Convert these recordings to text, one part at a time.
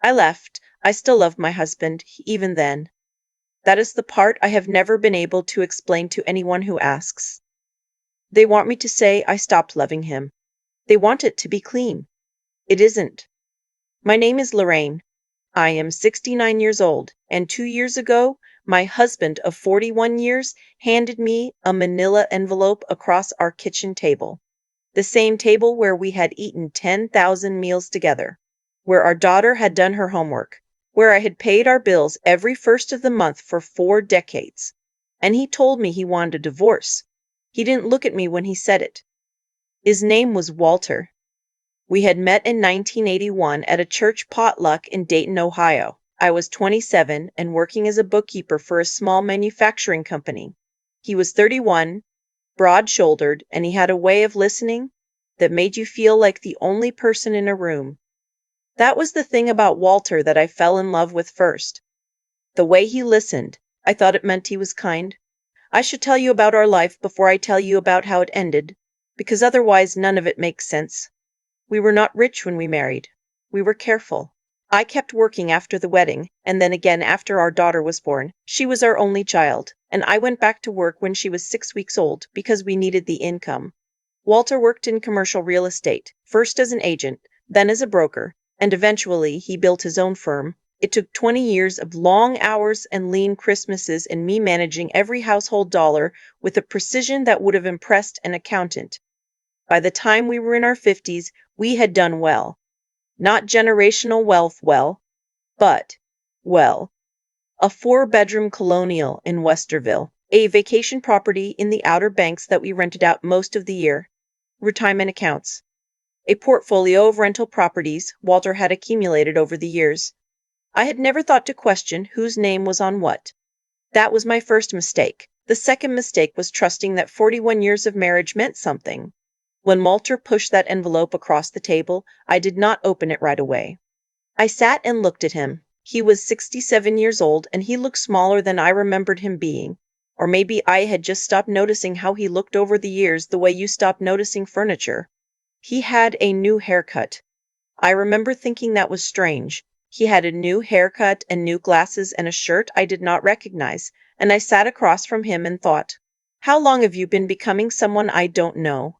I left. I still love my husband, even then. That is the part I have never been able to explain to anyone who asks. They want me to say I stopped loving him. They want it to be clean. It isn't. My name is Lorraine. I am 69 years old, and 2 years ago, my husband of 41 years handed me a manila envelope across our kitchen table. The same table where we had eaten 10,000 meals together, where our daughter had done her homework, where I had paid our bills every first of the month for 4 decades. And he told me he wanted a divorce. He didn't look at me when he said it. His name was Walter. We had met in 1981 at a church potluck in Dayton, Ohio. I was 27 and working as a bookkeeper for a small manufacturing company. He was 31, broad-shouldered, and he had a way of listening that made you feel like the only person in a room. That was the thing about Walter that I fell in love with first. The way he listened, I thought it meant he was kind. I should tell you about our life before I tell you about how it ended, because otherwise none of it makes sense. We were not rich when we married. We were careful. I kept working after the wedding, and then again after our daughter was born. She was our only child, and I went back to work when she was 6 weeks old because we needed the income. Walter worked in commercial real estate, first as an agent, then as a broker, and eventually he built his own firm. It took 20 years of long hours and lean Christmases and me managing every household dollar with a precision that would have impressed an accountant. By the time we were in our 50s, we had done well. Not generational wealth but well. A 4-bedroom colonial in Westerville, a vacation property in the Outer Banks that we rented out most of the year, retirement accounts, a portfolio of rental properties Walter had accumulated over the years. I had never thought to question whose name was on what. That was my first mistake. The second mistake was trusting that 41 years of marriage meant something. When Walter pushed that envelope across the table, I did not open it right away. I sat and looked at him. He was 67 years old, and he looked smaller than I remembered him being. Or maybe I had just stopped noticing how he looked over the years the way you stop noticing furniture. He had a new haircut. I remember thinking that was strange. He had a new haircut and new glasses and a shirt I did not recognize, and I sat across from him and thought, how long have you been becoming someone I don't know?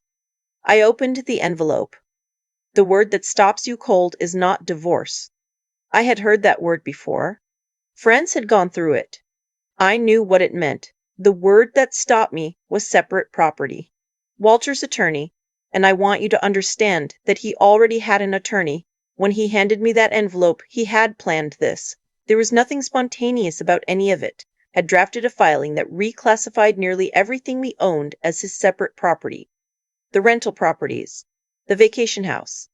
I opened the envelope. The word that stops you cold is not divorce. I had heard that word before. Friends had gone through it. I knew what it meant. The word that stopped me was separate property. Walter's attorney, and I want you to understand that he already had an attorney. When he handed me that envelope, he had planned this. There was nothing spontaneous about any of it. Had drafted a filing that reclassified nearly everything we owned as his separate property. The rental properties, the vacation house,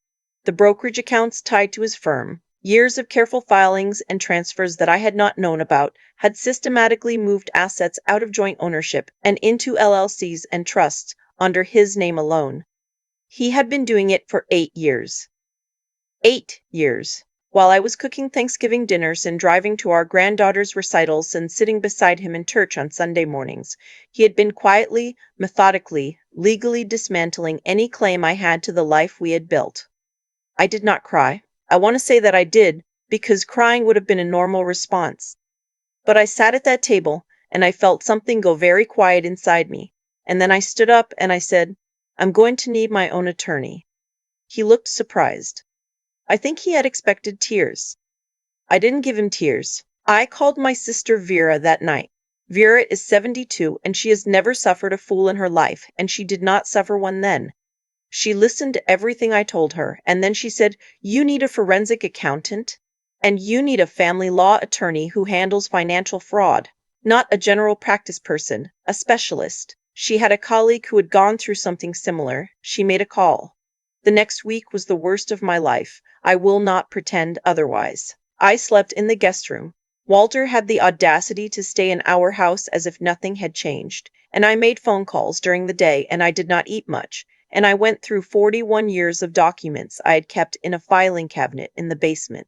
the brokerage accounts tied to his firm. Years of careful filings and transfers that I had not known about had systematically moved assets out of joint ownership and into LLCs and trusts under his name alone. He had been doing it for 8 years. 8 years. While I was cooking Thanksgiving dinners and driving to our granddaughter's recitals and sitting beside him in church on Sunday mornings, he had been quietly, methodically, legally dismantling any claim I had to the life we had built. I did not cry. I want to say that I did, because crying would have been a normal response. But I sat at that table, and I felt something go very quiet inside me. And then I stood up and I said, I'm going to need my own attorney. He looked surprised. I think he had expected tears. I didn't give him tears. I called my sister Vera that night. Vera is 72, and she has never suffered a fool in her life, and she did not suffer one then. She listened to everything I told her, and then she said, you need a forensic accountant, and you need a family law attorney who handles financial fraud, not a general practice person, a specialist. She had a colleague who had gone through something similar. She made a call. The next week was the worst of my life. I will not pretend otherwise. I slept in the guest room. Walter had the audacity to stay in our house as if nothing had changed, and I made phone calls during the day, and I did not eat much, and I went through 41 years of documents I had kept in a filing cabinet in the basement.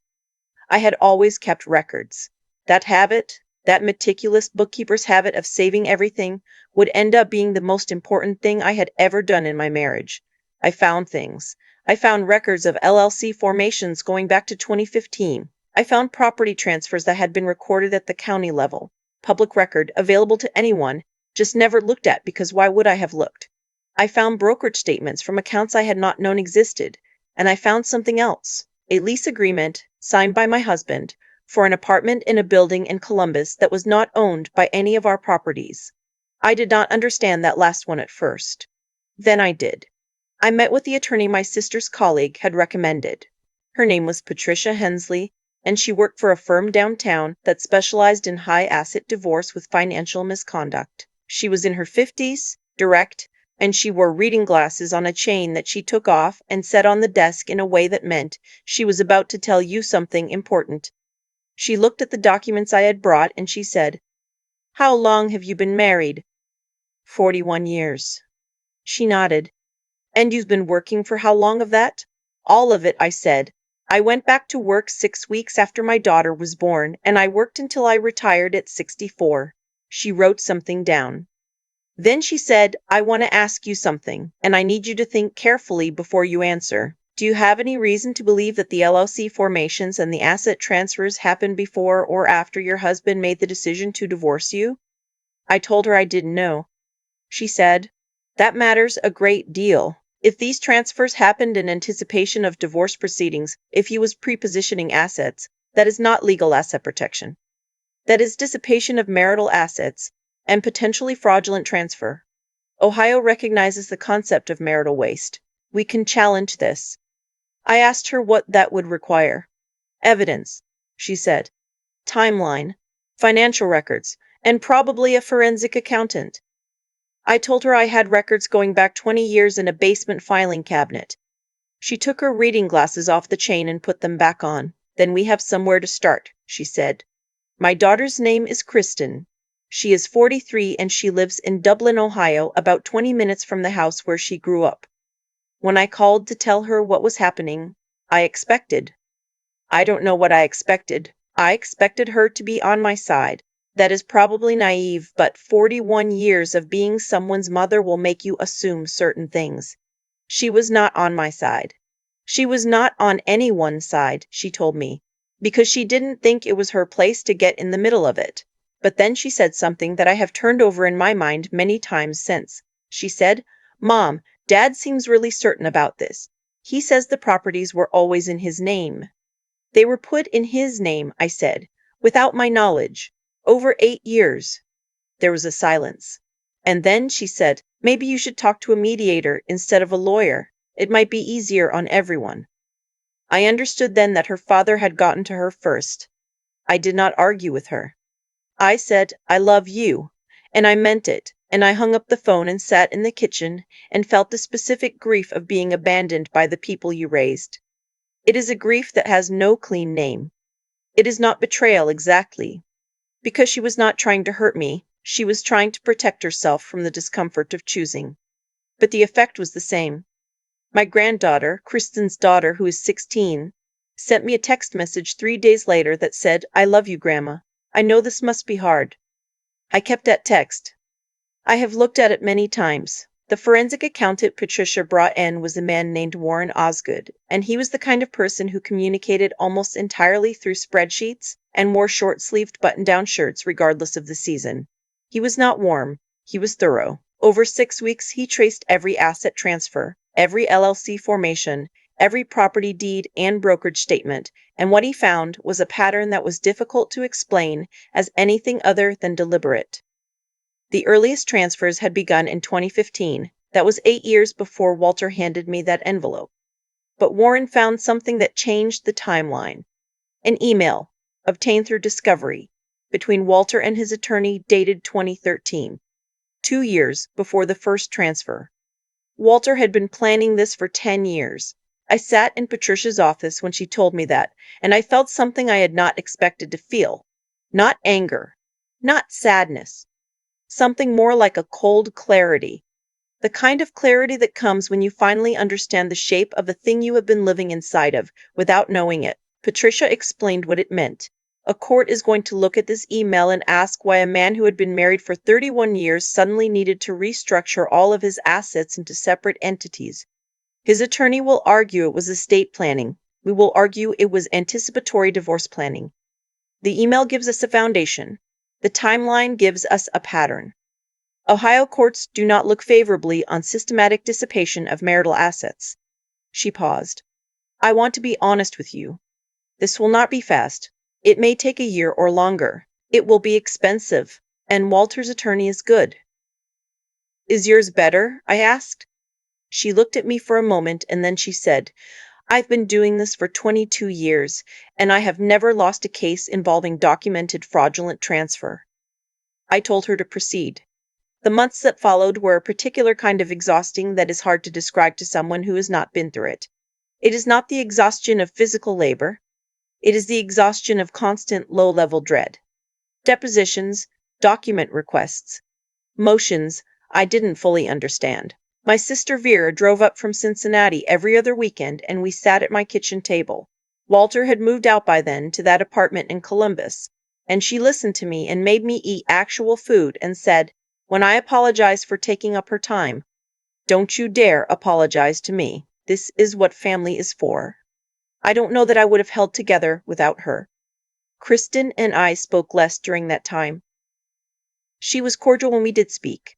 I had always kept records. That habit, that meticulous bookkeeper's habit of saving everything, would end up being the most important thing I had ever done in my marriage. I found things. I found records of LLC formations going back to 2015. I found property transfers that had been recorded at the county level, public record, available to anyone, just never looked at because why would I have looked? I found brokerage statements from accounts I had not known existed, and I found something else, a lease agreement signed by my husband for an apartment in a building in Columbus that was not owned by any of our properties. I did not understand that last one at first. Then I did. I met with the attorney my sister's colleague had recommended. Her name was Patricia Hensley, and she worked for a firm downtown that specialized in high-asset divorce with financial misconduct. She was in her 50s, direct, and she wore reading glasses on a chain that she took off and set on the desk in a way that meant she was about to tell you something important. She looked at the documents I had brought and she said, "How long have you been married?" 41 years. She nodded. "And you've been working for how long of that?" "All of it," I said. "I went back to work 6 weeks after my daughter was born, and I worked until I retired at 64. She wrote something down. Then she said, "I want to ask you something, and I need you to think carefully before you answer. Do you have any reason to believe that the LLC formations and the asset transfers happened before or after your husband made the decision to divorce you?" I told her I didn't know. She said, "That matters a great deal. If these transfers happened in anticipation of divorce proceedings, if he was prepositioning assets, that is not legal asset protection. That is dissipation of marital assets and potentially fraudulent transfer. Ohio recognizes the concept of marital waste. We can challenge this." I asked her what that would require. "Evidence," she said. "Timeline, financial records, and probably a forensic accountant." I told her I had records going back 20 years in a basement filing cabinet. She took her reading glasses off the chain and put them back on. "Then we have somewhere to start," she said. "My daughter's name is Kristen. She is 43 and she lives in Dublin, Ohio, about 20 minutes from the house where she grew up. When I called to tell her what was happening, I expected. I don't know what I expected. I expected her to be on my side. That is probably naive, but 41 years of being someone's mother will make you assume certain things. She was not on my side. She was not on anyone's side, she told me, because she didn't think it was her place to get in the middle of it. But then she said something that I have turned over in my mind many times since. She said, "Mom, Dad seems really certain about this. He says the properties were always in his name." "They were put in his name," I said, "without my knowledge. Over 8 years." There was a silence. And then she said, "Maybe you should talk to a mediator instead of a lawyer. It might be easier on everyone." I understood then that her father had gotten to her first. I did not argue with her. I said, "I love you," and I meant it, and I hung up the phone and sat in the kitchen and felt the specific grief of being abandoned by the people you raised. It is a grief that has no clean name. It is not betrayal exactly. Because she was not trying to hurt me, she was trying to protect herself from the discomfort of choosing. But the effect was the same. My granddaughter, Kristen's daughter, who is 16, sent me a text message 3 days later that said, "I love you, Grandma. I know this must be hard." I kept that text. I have looked at it many times. The forensic accountant Patricia brought in was a man named Warren Osgood, and he was the kind of person who communicated almost entirely through spreadsheets and wore short-sleeved button-down shirts regardless of the season. He was not warm. He was thorough. Over 6 weeks, he traced every asset transfer, every LLC formation, every property deed and brokerage statement, and what he found was a pattern that was difficult to explain as anything other than deliberate. The earliest transfers had begun in 2015. That was 8 years before Walter handed me that envelope. But Warren found something that changed the timeline. An email, obtained through discovery, between Walter and his attorney dated 2013, 2 years before the first transfer. Walter had been planning this for 10 years. I sat in Patricia's office when she told me that, and I felt something I had not expected to feel. Not anger, not sadness. Something more like a cold clarity. The kind of clarity that comes when you finally understand the shape of a thing you have been living inside of without knowing it. Patricia explained what it meant. A court is going to look at this email and ask why a man who had been married for 31 years suddenly needed to restructure all of his assets into separate entities. His attorney will argue it was estate planning, We will argue it was anticipatory divorce planning. The email gives us a foundation. The timeline gives us a pattern. Ohio courts do not look favorably on systematic dissipation of marital assets. She paused. I want to be honest with you. This will not be fast. It may take a year or longer. It will be expensive, and Walter's attorney is good. Is yours better? I asked. She looked at me for a moment and then she said, I've been doing this for 22 years, and I have never lost a case involving documented fraudulent transfer. I told her to proceed. The months that followed were a particular kind of exhausting that is hard to describe to someone who has not been through it. It is not the exhaustion of physical labor. It is the exhaustion of constant low-level dread. Depositions, document requests, motions I didn't fully understand. My sister Vera drove up from Cincinnati every other weekend and we sat at my kitchen table. Walter had moved out by then to that apartment in Columbus, and she listened to me and made me eat actual food and said, when I apologized for taking up her time, don't you dare apologize to me. This is what family is for. I don't know that I would have held together without her. Kristen and I spoke less during that time. She was cordial when we did speak.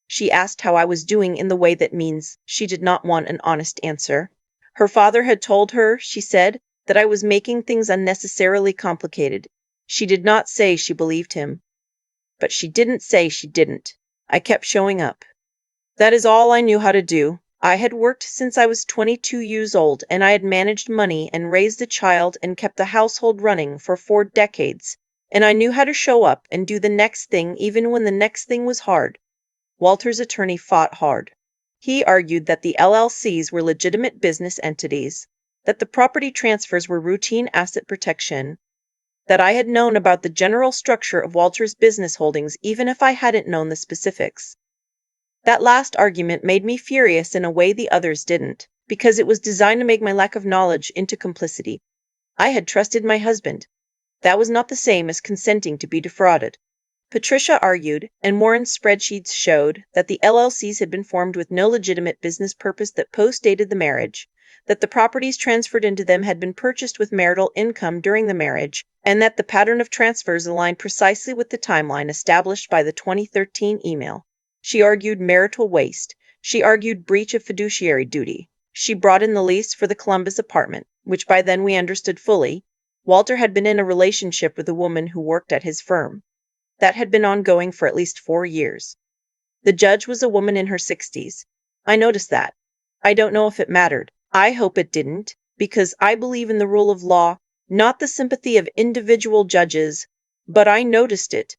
She asked how I was doing in the way that means she did not want an honest answer. Her father had told her, she said, that I was making things unnecessarily complicated. She did not say she believed him. But she didn't say she didn't. I kept showing up. That is all I knew how to do. I had worked since I was 22 years old, and I had managed money and raised a child and kept the household running for 4 decades. And I knew how to show up and do the next thing even when the next thing was hard. Walter's attorney fought hard. He argued that the LLCs were legitimate business entities, that the property transfers were routine asset protection, that I had known about the general structure of Walter's business holdings even if I hadn't known the specifics. That last argument made me furious in a way the others didn't, because it was designed to make my lack of knowledge into complicity. I had trusted my husband. That was not the same as consenting to be defrauded. Patricia argued, and Warren's spreadsheets showed, that the LLCs had been formed with no legitimate business purpose that postdated the marriage, that the properties transferred into them had been purchased with marital income during the marriage, and that the pattern of transfers aligned precisely with the timeline established by the 2013 email. She argued marital waste. She argued breach of fiduciary duty. She brought in the lease for the Columbus apartment, which by then we understood fully. Walter had been in a relationship with a woman who worked at his firm. That had been ongoing for at least 4 years. The judge was a woman in her 60s. I noticed that. I don't know if it mattered. I hope it didn't, because I believe in the rule of law, not the sympathy of individual judges, but I noticed it.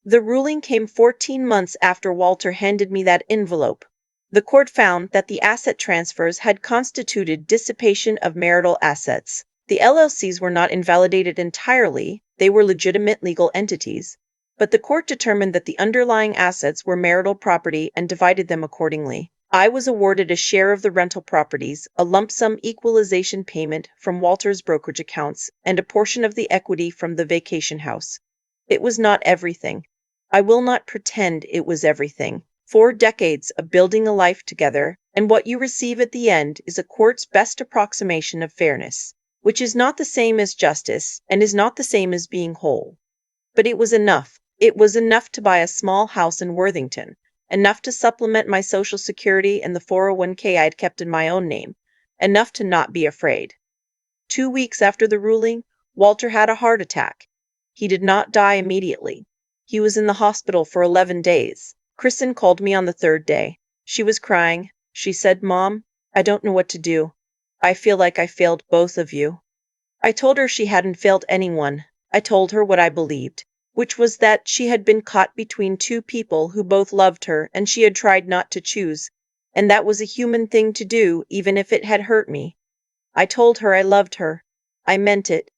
The ruling came 14 months after Walter handed me that envelope. The court found that the asset transfers had constituted dissipation of marital assets. The LLCs were not invalidated entirely, they were legitimate legal entities. But the court determined that the underlying assets were marital property and divided them accordingly. I was awarded a share of the rental properties, a lump sum equalization payment from Walter's brokerage accounts, and a portion of the equity from the vacation house. It was not everything. I will not pretend it was everything. 4 decades of building a life together, and what you receive at the end is a court's best approximation of fairness, which is not the same as justice, and is not the same as being whole. But it was enough. It was enough to buy a small house in Worthington, enough to supplement my Social Security and the 401k I had kept in my own name, enough to not be afraid. 2 weeks after the ruling, Walter had a heart attack. He did not die immediately. He was in the hospital for 11 days. Kristen called me on the 3rd day. She was crying. She said, Mom, I don't know what to do. I feel like I failed both of you. I told her she hadn't failed anyone. I told her what I believed, which was that she had been caught between 2 people who both loved her and she had tried not to choose, and that was a human thing to do even if it had hurt me. I told her I loved her. I meant it.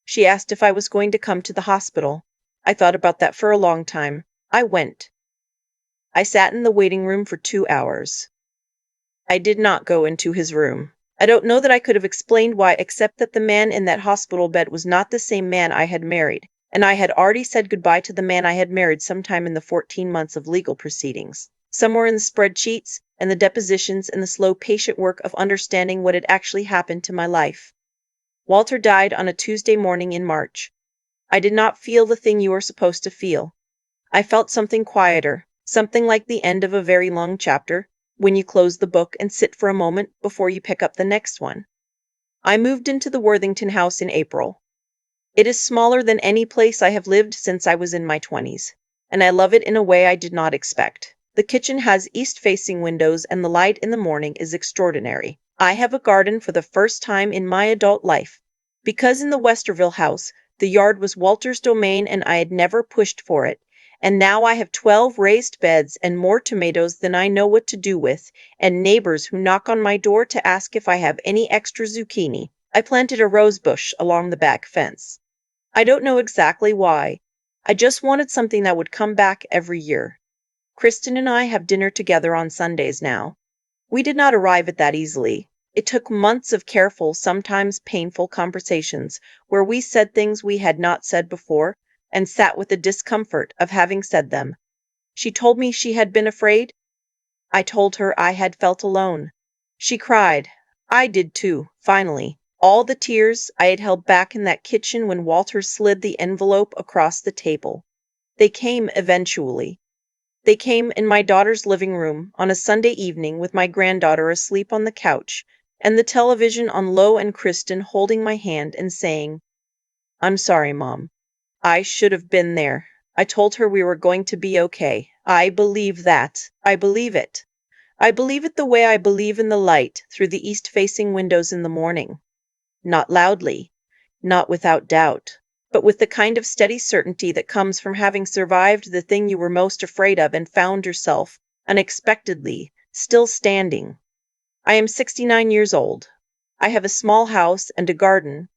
She asked if I was going to come to the hospital. I thought about that for a long time. I went. I sat in the waiting room for 2 hours. I did not go into his room. I don't know that I could have explained why, except that the man in that hospital bed was not the same man I had married, and I had already said goodbye to the man I had married sometime in the 14 months of legal proceedings. Somewhere in the spreadsheets and the depositions and the slow, patient work of understanding what had actually happened to my life. Walter died on a Tuesday morning in March. I did not feel the thing you are supposed to feel. I felt something quieter, something like the end of a very long chapter, when you close the book and sit for a moment before you pick up the next one. I moved into the Worthington house in April. It is smaller than any place I have lived since I was in my 20s, and I love it in a way I did not expect. The kitchen has east-facing windows and the light in the morning is extraordinary. I have a garden for the first time in my adult life. Because in the Westerville house, the yard was Walter's domain and I had never pushed for it, and now I have 12 raised beds and more tomatoes than I know what to do with, and neighbors who knock on my door to ask if I have any extra zucchini. I planted a rose bush along the back fence. I don't know exactly why. I just wanted something that would come back every year. Kristen and I have dinner together on Sundays now. We did not arrive at that easily. It took months of careful, sometimes painful conversations where we said things we had not said before and sat with the discomfort of having said them. She told me she had been afraid. I told her I had felt alone. She cried. I did too, finally. All the tears I had held back in that kitchen when Walter slid the envelope across the table. They came eventually. They came in my daughter's living room on a Sunday evening with my granddaughter asleep on the couch and the television on low and Kristen holding my hand and saying, "I'm sorry, Mom. I should have been there. I told her we were going to be okay. I believe that. I believe it. I believe it the way I believe in the light through the east-facing windows in the morning. Not loudly, not without doubt, but with the kind of steady certainty that comes from having survived the thing you were most afraid of and found yourself, unexpectedly, still standing. I am 69 years old. I have a small house and a garden,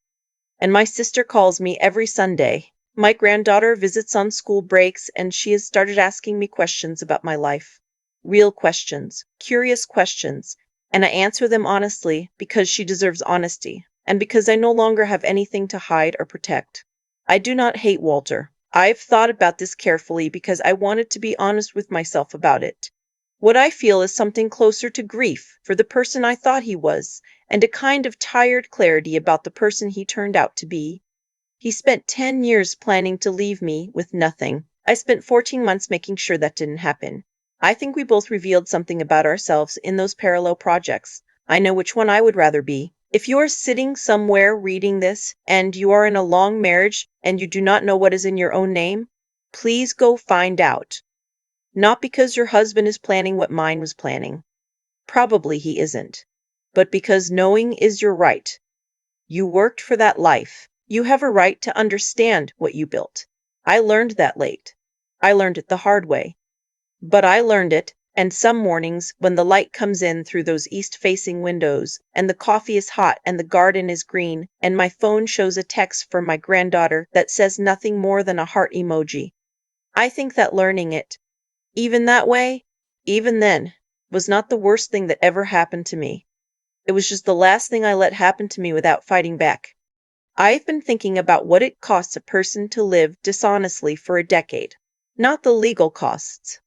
and my sister calls me every Sunday. My granddaughter visits on school breaks, and she has started asking me questions about my life. Real questions, curious questions, and I answer them honestly because she deserves honesty, and because I no longer have anything to hide or protect. I do not hate Walter. I've thought about this carefully because I wanted to be honest with myself about it. What I feel is something closer to grief for the person I thought he was, and a kind of tired clarity about the person he turned out to be. He spent 10 years planning to leave me with nothing. I spent 14 months making sure that didn't happen. I think we both revealed something about ourselves in those parallel projects. I know which one I would rather be. If you are sitting somewhere reading this and you are in a long marriage and you do not know what is in your own name, please go find out. Not because your husband is planning what mine was planning. Probably he isn't. But because knowing is your right. You worked for that life. You have a right to understand what you built. I learned that late. I learned it the hard way. But I learned it, and some mornings when the light comes in through those east-facing windows, and the coffee is hot and the garden is green, and my phone shows a text from my granddaughter that says nothing more than a heart emoji, I think that learning it, even that way, even then, was not the worst thing that ever happened to me. It was just the last thing I let happen to me without fighting back. I've been thinking about what it costs a person to live dishonestly for a decade, not the legal costs.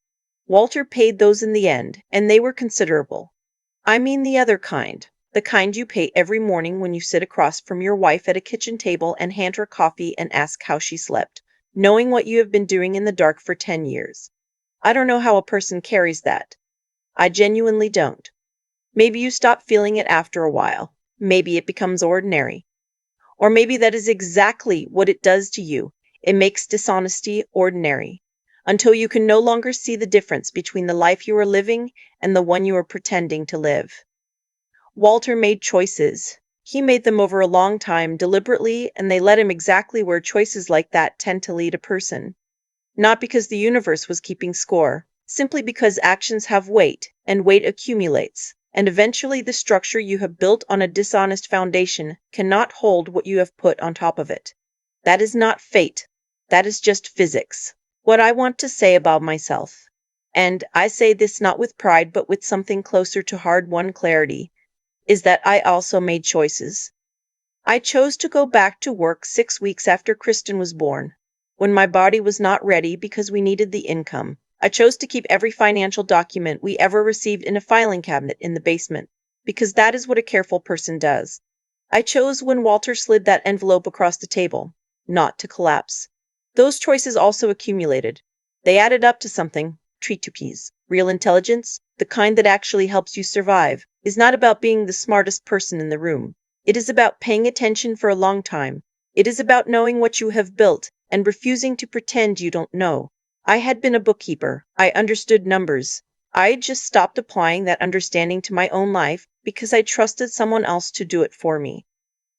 Walter paid those in the end, and they were considerable. I mean the other kind, the kind you pay every morning when you sit across from your wife at a kitchen table and hand her coffee and ask how she slept, knowing what you have been doing in the dark for 10 years. I don't know how a person carries that. I genuinely don't. Maybe you stop feeling it after a while. Maybe it becomes ordinary. Or maybe that is exactly what it does to you. It makes dishonesty ordinary, until you can no longer see the difference between the life you are living and the one you are pretending to live. Walter made choices. He made them over a long time, deliberately, and they led him exactly where choices like that tend to lead a person. Not because the universe was keeping score, simply because actions have weight, and weight accumulates, and eventually the structure you have built on a dishonest foundation cannot hold what you have put on top of it. That is not fate. That is just physics. What I want to say about myself, and I say this not with pride but with something closer to hard-won clarity, is that I also made choices. I chose to go back to work 6 weeks after Kristen was born, when my body was not ready because we needed the income. I chose to keep every financial document we ever received in a filing cabinet in the basement, because that is what a careful person does. I chose when Walter slid that envelope across the table, not to collapse. Those choices also accumulated. They added up to something, treatupes. Real intelligence, the kind that actually helps you survive, is not about being the smartest person in the room. It is about paying attention for a long time. It is about knowing what you have built and refusing to pretend you don't know. I had been a bookkeeper. I understood numbers. I just stopped applying that understanding to my own life because I trusted someone else to do it for me.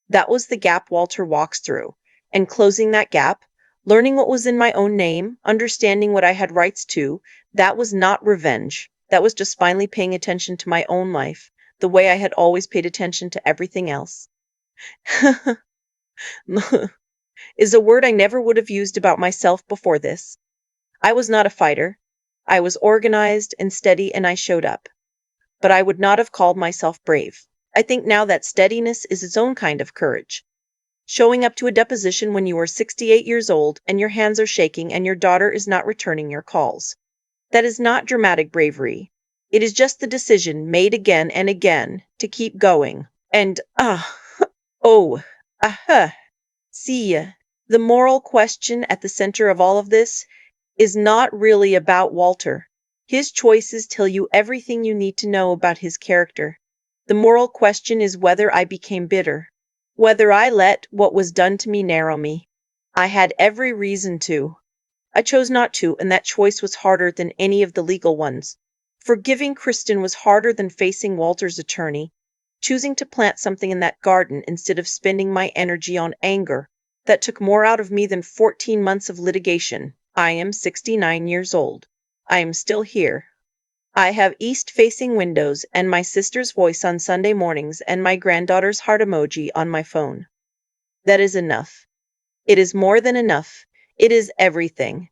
That was the gap Walter walks through. And closing that gap, learning what was in my own name, understanding what I had rights to, that was not revenge. That was just finally paying attention to my own life, the way I had always paid attention to everything else. Is a word I never would have used about myself before this. I was not a fighter. I was organized and steady, and I showed up. But I would not have called myself brave. I think now that steadiness is its own kind of courage. Showing up to a deposition when you are 68 years old and your hands are shaking and your daughter is not returning your calls. That is not dramatic bravery. It is just the decision made again and again to keep going. And, oh, see, the moral question at the center of all of this is not really about Walter. His choices tell you everything you need to know about his character. The moral question is whether I became bitter, whether I let what was done to me narrow me. I had every reason to. I chose not to, and that choice was harder than any of the legal ones. Forgiving Kristen was harder than facing Walter's attorney. Choosing to plant something in that garden instead of spending my energy on anger, that took more out of me than 14 months of litigation. I am 69 years old. I am still here. I have east-facing windows and my sister's voice on Sunday mornings and my granddaughter's heart emoji on my phone. That is enough. It is more than enough. It is everything.